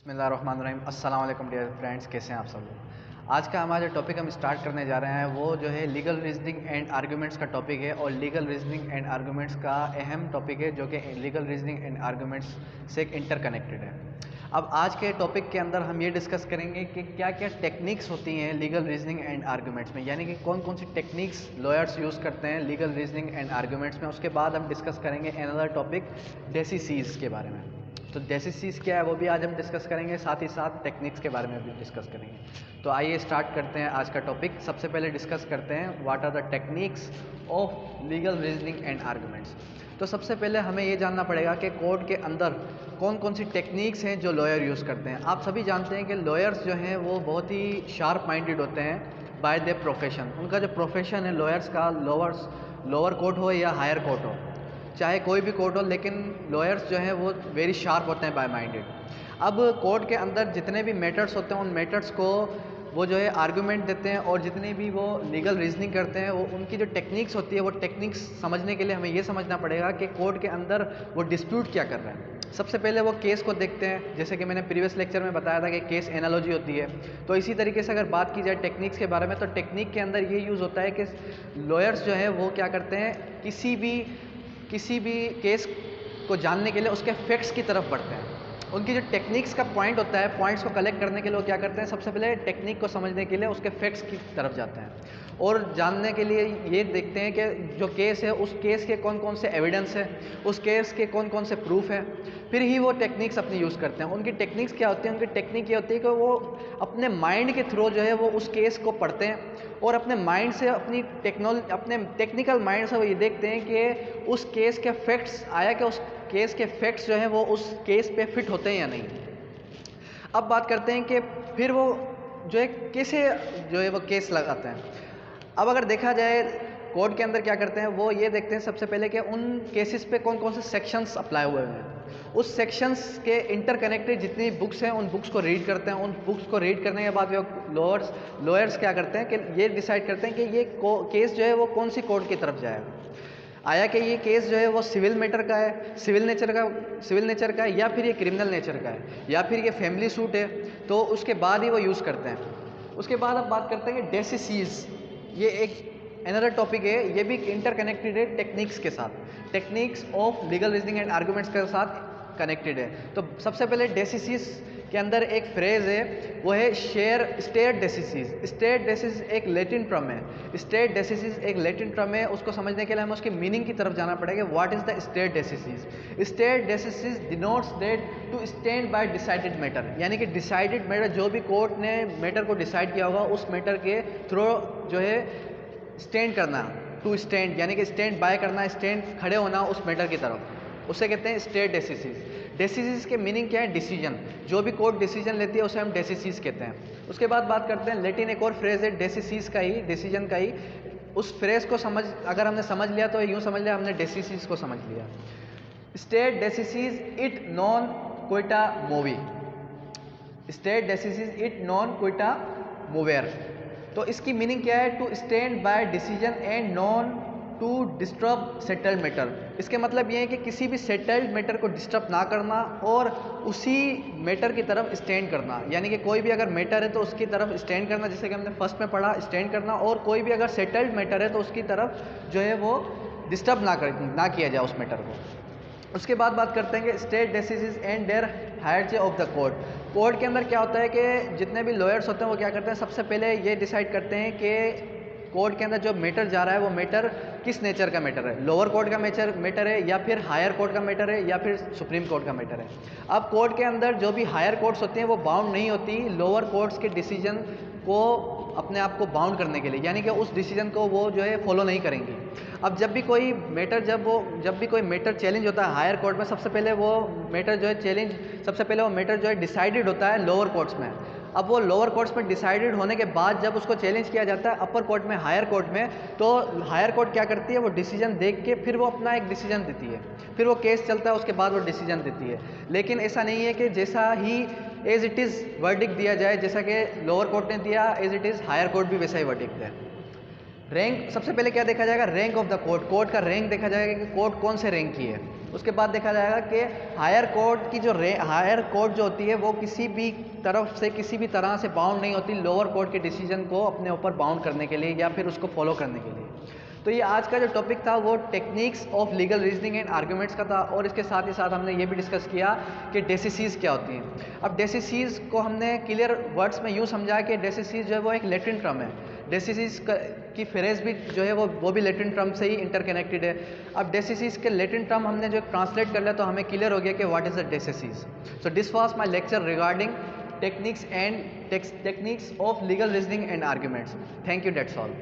बिस्मिल्लाहिर्रहमानिर्रहीम। अस्सलाम वालेकुम डियर फ्रेंड्स, कैसे हैं आप सब लोग। आज का हमारा जो टॉपिक हम स्टार्ट करने जा रहे हैं वो जो है लीगल रीजनिंग एंड आर्गूमेंट्स का टॉपिक है, और लीगल रीजनिंग एंड आर्गूमेंट्स का अहम टॉपिक है जो कि लीगल रीजनिंग एंड आर्गूमेंट्स से इंटरकनेक्टेड है। अब आज के टॉपिक के अंदर हम ये डिस्कस करेंगे कि क्या क्या टेक्निक्स होती हैं लीगल रीजनिंग एंड आर्गूमेंट्स में, यानी कि कौन कौन सी टेक्निक्स लॉयर्स यूज़ करते हैं लीगल रीजनिंग एंड आर्गूमेंट्स में। उसके बाद हम डिस्कस करेंगे अनदर टॉपिक डेसिसीज के बारे में। तो डेसिसीज क्या है वो भी आज हम डिस्कस करेंगे, साथ ही साथ टेक्निक्स के बारे में भी डिस्कस करेंगे। तो आइए स्टार्ट करते हैं आज का टॉपिक। सबसे पहले डिस्कस करते हैं what are the techniques of legal reasoning and arguments. तो सबसे पहले हमें ये जानना पड़ेगा कि कोर्ट के अंदर कौन कौन सी टेक्निक्स हैं जो लॉयर यूज़ करते हैं। आप सभी जानते हैं कि लॉयर्स जो हैं वो बहुत ही शार्प माइंडेड होते हैं बाय देयर प्रोफेशन। उनका जो प्रोफेशन है लॉयर्स का, लोअर कोर्ट हो या हायर कोर्ट हो, चाहे कोई भी कोर्ट हो, लेकिन लॉयर्स जो हैं वो वेरी शार्प होते हैं बाय माइंडेड। अब कोर्ट के अंदर जितने भी मैटर्स होते हैं उन मैटर्स को वो जो है आर्गूमेंट देते हैं, और जितनी भी वो लीगल रीजनिंग करते हैं वो उनकी जो टेक्निक्स होती है वो टेक्निक्स समझने के लिए हमें ये समझना पड़ेगा कि कोर्ट के अंदर वो डिस्प्यूट क्या कर रहे हैं। सबसे पहले वो केस को देखते हैं, जैसे कि मैंने प्रीवियस लेक्चर में बताया था कि केस एनालॉजी होती है। तो इसी तरीके से अगर बात की जाए टेक्निक्स के बारे में, तो टेक्निक के अंदर ये यूज़ होता है कि लॉयर्स जो है वो क्या करते हैं, किसी भी केस को जानने के लिए उसके फैक्ट्स की तरफ बढ़ते हैं। उनकी जो टेक्निक्स का पॉइंट होता है, पॉइंट्स को कलेक्ट करने के लिए वो क्या करते हैं, सबसे पहले टेक्निक को समझने के लिए उसके फैक्ट्स की तरफ जाते हैं, और जानने के लिए ये देखते हैं कि जो केस है उस केस के कौन कौन से एविडेंस है, उस केस के कौन कौन से प्रूफ हैं, फिर ही वो टेक्निक्स अपनी यूज़ करते हैं। उनकी टेक्निक्स क्या होती है, उनकी टेक्निक ये होती है कि वो अपने माइंड के थ्रू जो है वो उस केस को पढ़ते हैं, और अपने माइंड से अपने टेक्निकल माइंड से वो ये देखते हैं कि उस केस के फैक्ट्स आया कि उस केस के फैक्ट्स जो हैं वो उस केस पे फिट होते हैं या नहीं। अब बात करते हैं कि फिर वो जो है कैसे जो है वो केस लगाते हैं। अब अगर देखा जाए कोर्ट के अंदर क्या करते हैं, वो ये देखते हैं सबसे पहले कि उन केसेस पे कौन कौन से सेक्शंस अप्लाई हुए हैं। उस सेक्शंस के इंटरकनेक्टेड जितनी बुक्स हैं उन बुक्स को रीड करते हैं। उन बुक्स को रीड करने के बाद लॉयर्स क्या करते हैं कि ये डिसाइड करते हैं कि ये केस जो है वो कौन सी कोर्ट की तरफ जाएगा। आया कि ये केस जो है वो सिविल मैटर का है, सिविल नेचर का है, या फिर ये क्रिमिनल नेचर का है, या फिर ये फैमिली सूट है, तो उसके बाद ही वो यूज़ करते हैं। उसके बाद अब बात करते हैं कि डेसिसीज, ये एक अनदर टॉपिक है, ये भी इंटरकनेक्टेड है टेक्निक्स के साथ, techniques of legal reasoning and arguments के साथ कनेक्टेड है। तो सबसे पहले डेसिसीज के अंदर एक फ्रेज है, वो है स्टेट डेसिसीज। स्टेट डेसिस एक लैटिन टर्म है, स्टेट डेसिसीज एक लैटिन टर्म है। उसको समझने के लिए हमें उसकी मीनिंग की तरफ जाना पड़ेगा। What is the stare decisis? Stare decisis denotes that to stand by decided matter, यानी कि डिसाइडेड मैटर, जो भी कोर्ट ने मैटर को डिसाइड किया होगा उस मैटर के थ्रू जो है स्टैंड करना, टू स्टैंड यानी कि स्टैंड बाय करना, स्टैंड खड़े होना उस मैटर की तरफ, उसे कहते हैं स्टेट डेसिसीज। डेसिसीज के मीनिंग क्या है? डिसीजन। जो भी कोर्ट डिसीजन लेती है उसे हम डेसिसीज कहते हैं। उसके बाद बात करते हैं लेटिन, एक और फ्रेज है डेसिसीज का ही, डिसीजन का ही। उस फ्रेज को अगर हमने समझ लिया तो यूँ समझ लिया हमने डेसिसीज को समझ लिया। Stare decisis et non quieta movere, stare decisis et non quieta movere. तो इसकी मीनिंग क्या है? To stand by decision and non to disturb settled matter. इसके मतलब ये है कि किसी भी सेटल्ड मैटर को डिस्टर्ब ना करना और उसी मैटर की तरफ स्टैंड करना, यानी कि कोई भी अगर मैटर है तो उसकी तरफ स्टैंड करना, जैसे कि हमने फर्स्ट में पढ़ा स्टैंड करना, और कोई भी अगर सेटल्ड मैटर है तो उसकी तरफ जो है वो डिस्टर्ब ना किया जाए उस मैटर को। उसके बाद बात करते हैं कि stare decisis and their hierarchy of the court. Court के अंदर क्या होता है कि जितने भी लॉयर्स होते हैं वो क्या करते हैं, सबसे पहले ये डिसाइड करते हैं कि कोर्ट के अंदर जो मैटर जा रहा है वो मैटर किस नेचर का मैटर है, लोअर कोर्ट का मैटर है, या फिर हायर कोर्ट का मैटर है, या फिर सुप्रीम कोर्ट का मैटर है। अब कोर्ट के अंदर जो भी हायर कोर्ट्स होती हैं वो बाउंड नहीं होती लोअर कोर्ट्स के डिसीजन को अपने आप को बाउंड करने के लिए, यानी कि उस डिसीजन को वो जो है फॉलो नहीं करेंगी। अब जब भी कोई मैटर चैलेंज होता है हायर कोर्ट में, सबसे पहले वो मैटर जो है डिसाइडेड होता है लोअर कोर्ट्स में। अब वो लोअर कोर्ट्स में डिसाइडेड होने के बाद जब उसको चैलेंज किया जाता है अपर कोर्ट में, हायर कोर्ट में, तो हायर कोर्ट क्या करती है, वो डिसीजन देख के फिर वो अपना एक डिसीजन देती है, फिर वो केस चलता है, उसके बाद वो डिसीजन देती है। लेकिन ऐसा नहीं है कि जैसा ही एज इट इज़ वर्डिक्ट दिया जाए, जैसा कि लोअर कोर्ट ने दिया as it is higher court भी वैसा ही वर्डिक्ट दे। रैंक, सबसे पहले क्या देखा जाएगा? Rank of the court. Court का रैंक देखा जाएगा कि कोर्ट कौन से रैंक की है। उसके बाद देखा जाएगा कि हायर कोर्ट की जो हायर कोर्ट जो होती है वो किसी भी तरफ से किसी भी तरह से बाउंड नहीं होती लोअर कोर्ट के डिसीजन को अपने ऊपर बाउंड करने के लिए या फिर उसको फॉलो करने के लिए। तो ये आज का जो टॉपिक था वो techniques of legal reasoning and arguments का था, और इसके साथ ही साथ हमने ये भी डिस्कस किया कि डेसिसीज क्या होती हैं। अब डेसिसीज को हमने क्लियर वर्ड्स में यूँ समझा कि डेसिसीज जो है वो एक लैटिन टर्म है। डेसिसीज की फ्रेज भी जो है वो भी लैटिन टर्म से ही इंटरकनेक्टेड है। अब डेसिसीज के लैटिन टर्म हमने जो ट्रांसलेट कर लिया तो हमें क्लियर हो गया कि what is the decisis. So this was my lecture regarding techniques of legal reasoning and arguments. Thank you, that's all.